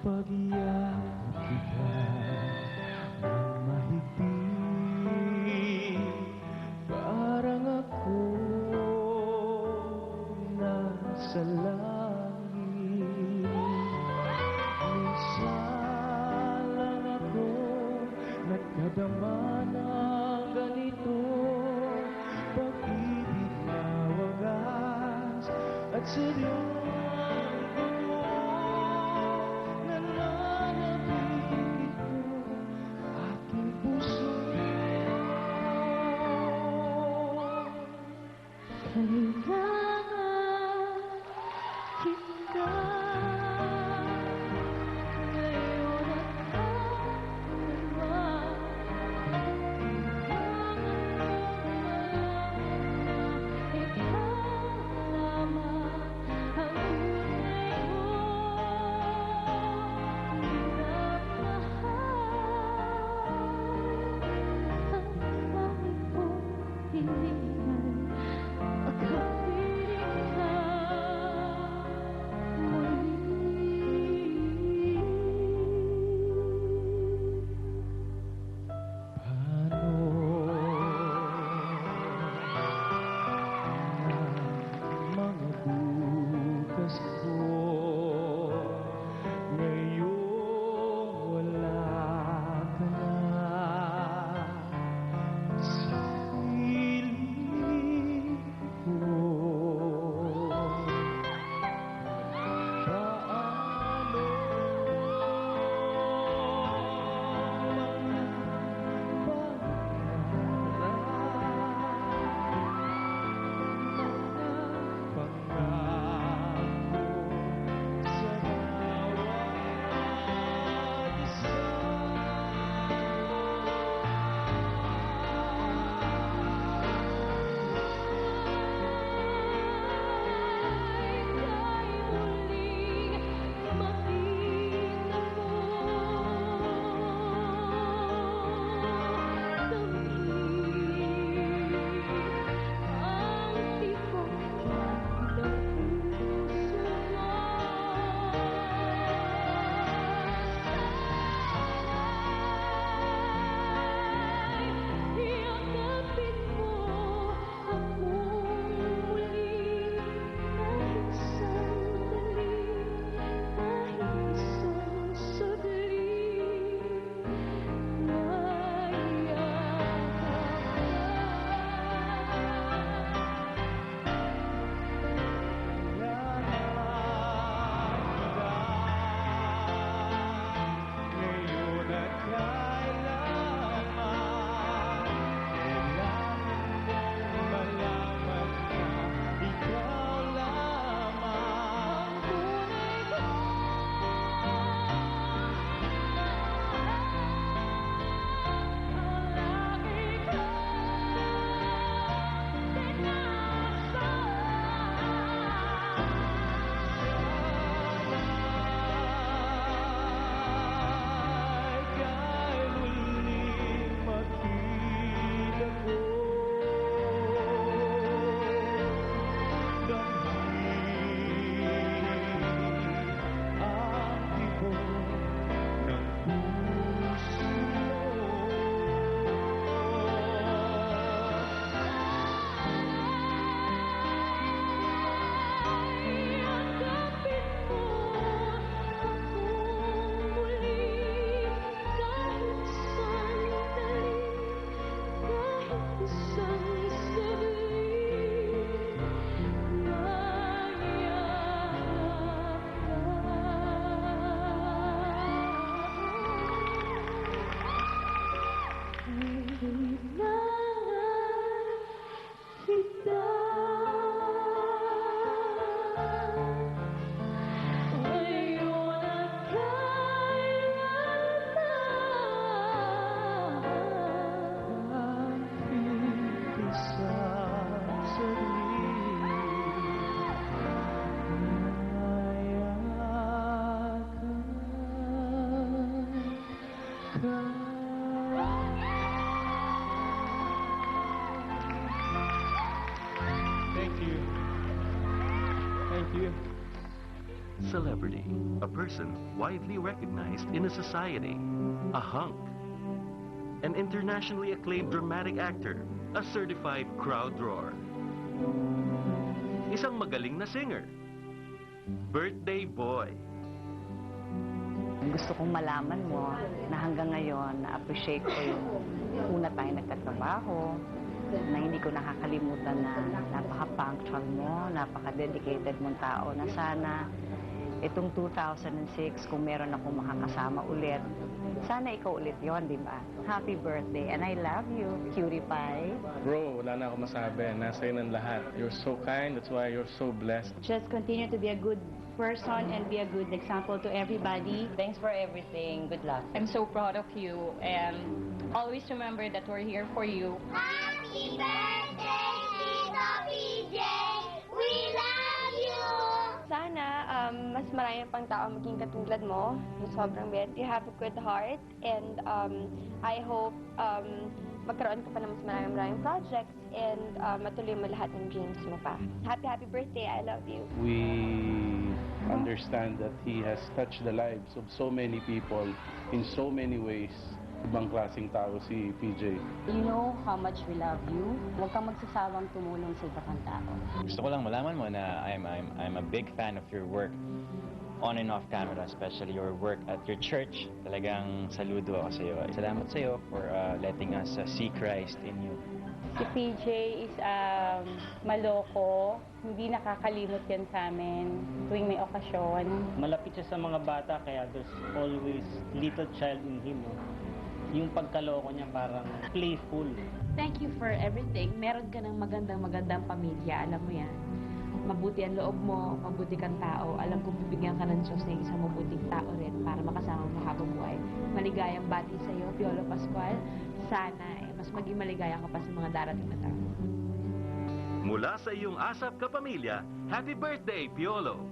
Pag-iyak kita ng mahigpit, parang ako nasa langit. Minsan lang ako nagkadama ng ganito, pag-ibig na wagas at seryoso. Kailangan kita ngayon at kailangan mo malaman na ikaw lamang ang Thank you. Thank you. Celebrity, a person widely recognized in a society. A hunk. An internationally acclaimed dramatic actor, a certified crowd drawer. Isang magaling na singer. Birthday boy. Gusto kong malaman mo na hanggang ngayon na-appreciate ko yung una tayong nagtatrabaho, na hindi ko nakakalimutan na napaka-punctual mo, napaka-dedicated mong tao, na sana itong 2006, kung meron akong makakasama ulit, sana ikaw ulit yon, di ba? Happy birthday, and I love you, cutie pie. Bro, wala na ako masabi. Nasa yun ang lahat. You're so kind. That's why you're so blessed. Just continue to be a good person and be a good example to everybody. Thanks for everything. Good luck. I'm so proud of you, and always remember that we're here for you. Happy birthday, Tito PJ! We love you! Sana mas marami pang tao maging katulad mo. Sobrang bait. You have a good heart. And I hope magkaroon ka pa ng mas maraming projects and matuloy mo lahat ng dreams mo pa. Happy birthday. I love you. We understand that he has touched the lives of so many people in so many ways. Ibang klaseng tao si PJ. You know how much we love you. Huwag kang magsasawang tumulong sa iba kang tao. Gusto ko lang malaman mo na I'm a big fan of your work on and off camera, especially your work at your church. Talagang saludo ako sa iyo. Salamat sa iyo for letting us see Christ in you. Si PJ is maloko. Hindi nakakalimot yan sa amin tuwing may okasyon. Malapit siya sa mga bata, kaya there's always little child in him. Yung pagkaloko niya parang playful. Thank you for everything. Meron ka ng magandang pamilya, alam mo yan. Mabuti ang loob mo, mabuti kang tao. Alam kong bibigyan ka ng Diyos ng isang mabuting tao rin para makasama mo habang buhay. Maligayang bati sa iyo, Piolo Pascual. Sana mas maging maligaya ka pa sa mga darating na taon. Mula sa iyong asap kapamilya, happy birthday, Piolo!